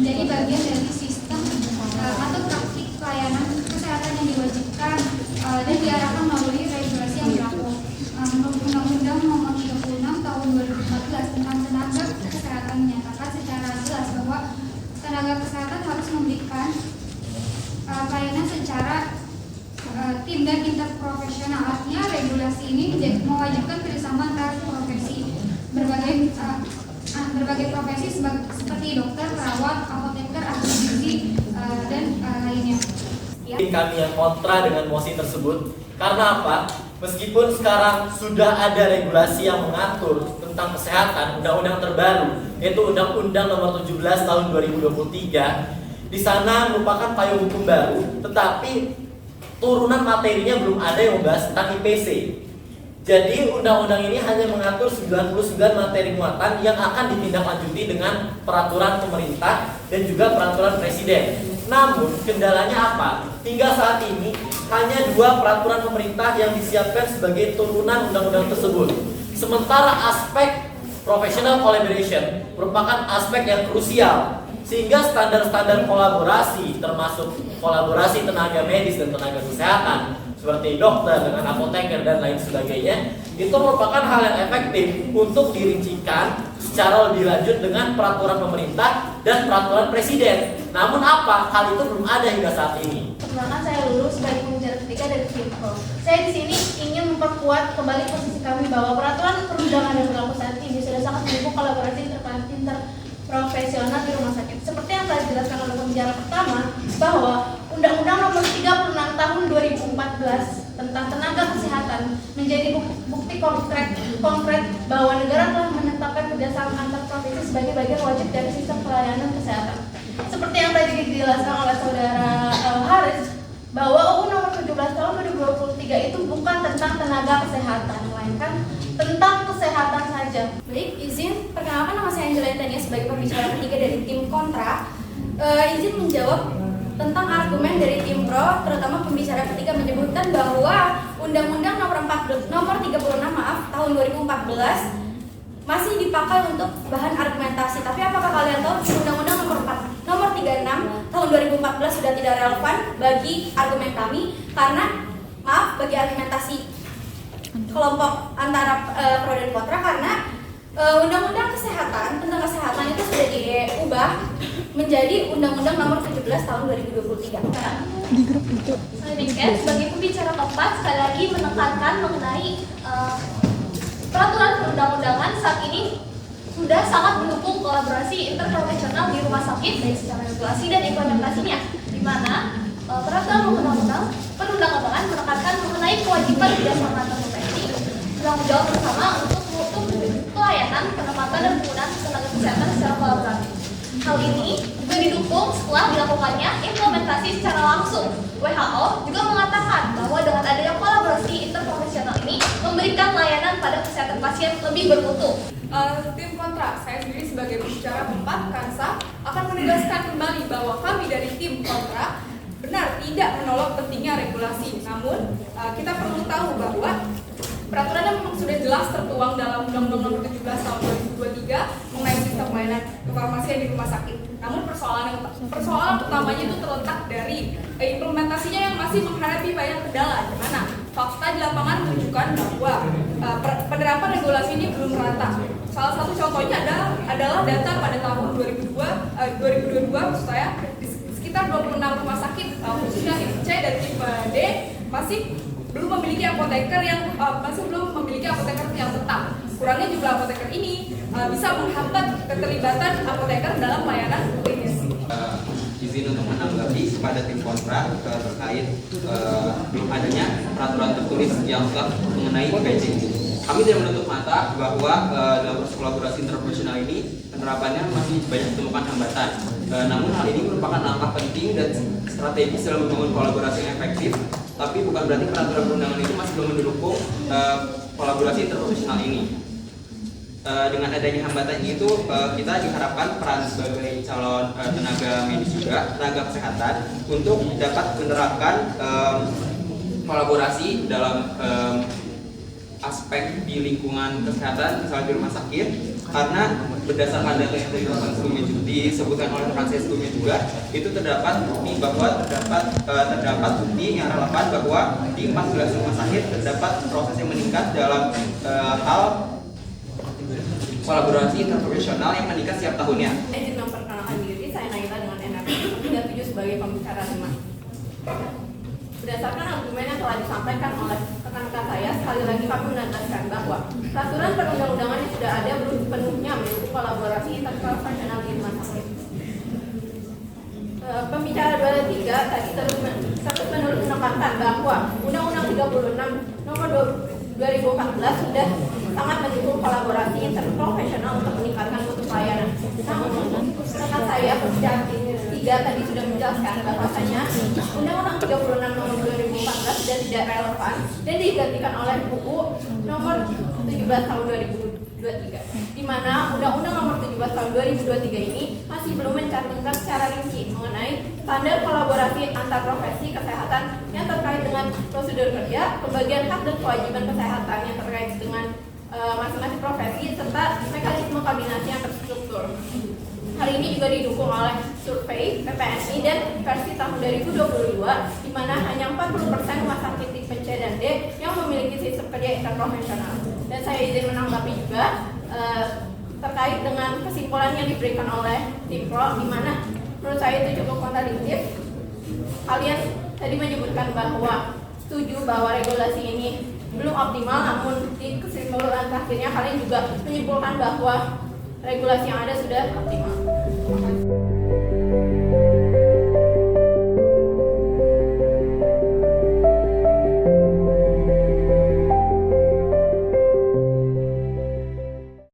menjadi bagian dari sistem atau praktik pelayanan kesehatan yang diwajibkan dan diarahkan melalui regulasi yang berlaku. Undang-Undang Nomor 36 Tahun 2014 tentang tenaga kesehatan menyatakan secara jelas bahwa tenaga kesehatan harus memberikan pelayanan secara tim dan interprofesional. Artinya regulasi ini mewajibkan kerjasama antar profesi berbagai profesi seperti dokter, perawat, apoteker, ahli gizi dan lainnya. Kami yang kontra dengan mosi tersebut karena apa? Meskipun sekarang sudah ada regulasi yang mengatur tentang kesehatan, undang-undang terbaru yaitu Undang-Undang Nomor 17 Tahun 2023, di sana merupakan payung hukum baru, tetapi turunan materinya belum ada yang membahas tentang IPC. Jadi undang-undang ini hanya mengatur 99 materi muatan yang akan ditindaklanjuti dengan peraturan pemerintah dan juga peraturan presiden. Namun kendalanya apa? Hingga saat ini hanya 2 peraturan pemerintah yang disiapkan sebagai turunan undang-undang tersebut. Sementara aspek professional collaboration merupakan aspek yang krusial, sehingga standar-standar kolaborasi termasuk kolaborasi tenaga medis dan tenaga kesehatan seperti dokter dengan apoteker dan lain sebagainya itu merupakan hal yang efektif untuk dirincikan secara lebih lanjut dengan peraturan pemerintah dan peraturan presiden. Namun apa? Hal itu belum ada hingga saat ini. Perkenalkan, saya Lulus sebagai pembicara ketiga dari Timko. Saya di sini ingin memperkuat kembali posisi kami bahwa peraturan perundangan yang berlaku saat ini sudah sangat mendukung kolaborasi interprofesional di rumah sakit. Seperti yang telah dijelaskan oleh pembicara pertama, bahwa Undang-Undang Nomor 36 Tahun 2014 tentang tenaga kesehatan menjadi bukti konkret bahwa negara telah menetapkan kerjasama antar profesi sebagai bagian wajib dari sistem pelayanan kesehatan. Seperti yang tadi dijelaskan oleh saudara Haris, bahwa UU Nomor 17 Tahun 2023 itu bukan tentang tenaga kesehatan, melainkan tentang kesehatan saja. Baik, izin perkenalkan, nama saya Angela Tania sebagai pembicara ketiga dari tim kontra. Izin menjawab tentang argumen dari tim pro, terutama pembicara ketiga menyebutkan bahwa Undang-Undang Nomor 36 Tahun 2014 masih dipakai untuk bahan argumentasi. Tapi apakah kalian tahu Undang-Undang Nomor 36 Tahun 2014 sudah tidak relevan bagi argumen kami karena bagi argumentasi kelompok antara pro dan kontra, karena Undang-Undang Kesehatan tentang kesehatan itu sudah diubah menjadi Undang-Undang Nomor 17 Tahun 2023. Di grup itu. Saya sebagai pembicara keempat sekali lagi menekankan mengenai peraturan perundang-undangan saat ini sudah sangat mendukung kolaborasi interprofesional di rumah sakit dari secara regulasi dan implementasinya, di mana peraturan perundang-undangan menekankan mengenai kewajiban kerjasama antar profesi, bertanggung jawab bersama untuk pelayanan, penempatan dan penggunaan tenaga kesehatan secara kolaboratif. Hal ini juga didukung setelah dilakukannya implementasi secara langsung. WHO juga mengatakan bahwa dengan adanya kolaborasi interprofesional ini memberikan layanan pada kesehatan pasien lebih bermutu. Tim kontra, saya sendiri sebagai pembicara keempat, Kansa, akan menegaskan kembali bahwa kami dari tim kontra benar tidak menolak pentingnya regulasi. Namun, kita perlu tahu bahwa peraturannya memang sudah jelas tertuang dalam Undang-Undang Nomor 17 Tahun 2023 mengenai sistem pelayanan kefarmasian di rumah sakit. Namun persoalan utamanya itu terletak dari implementasinya yang masih menghadapi banyak kendala, di mana fakta di lapangan menunjukkan bahwa penerapan regulasi ini belum merata. Salah satu contohnya adalah data pada tahun 2022 maksud saya, di sekitar 26 rumah sakit khususnya tipe C dan tipe D masih belum memiliki apoteker yang tetap. Kurangnya jumlah apoteker ini bisa menghambat keterlibatan apoteker dalam pelayanan klinis. Izin untuk menanggapi kepada tim kontra terkait belum adanya peraturan tertulis yang telah mengenai IPC. Kami tidak menutup mata bahwa dalam proses kolaborasi interprofesional ini penerapannya masih banyak ditemukan hambatan. Namun hal ini merupakan langkah penting dan strategis dalam membangun kolaborasi yang efektif. Tapi bukan berarti peraturan perundangan itu masih belum mendukung kolaborasi interprofesional ini. Dengan adanya hambatan itu, kita diharapkan peran sebagai calon tenaga medis juga, tenaga kesehatan, untuk dapat menerapkan kolaborasi dalam aspek di lingkungan kesehatan, misalnya di rumah sakit, karena berdasarkan data yang dilakukan sebelumnya disebutkan oleh rekan saya sebelumnya juga, itu terdapat bukti bahwa terdapat bukti yang relevan bahwa di 14 rumah sakit terdapat proses yang meningkat dalam hal kolaborasi interprofesional yang meningkat setiap tahunnya. Izin memperkenalkan diri, saya Naila dengan NRP 37 sebagai pembicara 5. Berdasarkan argumen yang telah disampaikan oleh rekan-rekan saya, sekali lagi kami menegaskan bahwa peraturan perundang-undangan yang sudah ada belum sepenuhnya mendukung kolaborasi interprofesional di rumah sakit. Pembicara 23 tadi terus menerus menekankan bahwa Undang-Undang 36 Nomor 2014 sudah sangat mendukung kolaborasi interprofesional untuk meningkatkan mutu pelayanan. Namun, rekan saya pembicara 3 tadi sudah menjelaskan bahwasanya Undang-Undang 36 Nomor 2014 sudah tidak relevan dan digantikan oleh UU Nomor 17 Tahun 2023, di mana Undang-Undang Nomor 17 Tahun 2023 ini masih belum mencantumkan secara rinci mengenai standar kolaborasi antar profesi kesehatan yang terkait dengan prosedur kerja, pembagian hak dan kewajiban kesehatan yang terkait dengan masing-masing profesi serta mekanisme koordinasi yang terstruktur. Hal ini juga didukung oleh survei PPNI dan versi tahun 2022, di mana hanya 40% rumah sakit tipe C dan D yang memiliki sistem kerja interprofesional. Dan saya izin menanggapi juga terkait dengan kesimpulan yang diberikan oleh tim pro, di mana menurut saya itu cukup kontradiktif. Kalian tadi menyebutkan bahwa setuju bahwa regulasi ini belum optimal, namun di kesimpulan akhirnya kalian juga menyimpulkan bahwa regulasi yang ada sudah optimal.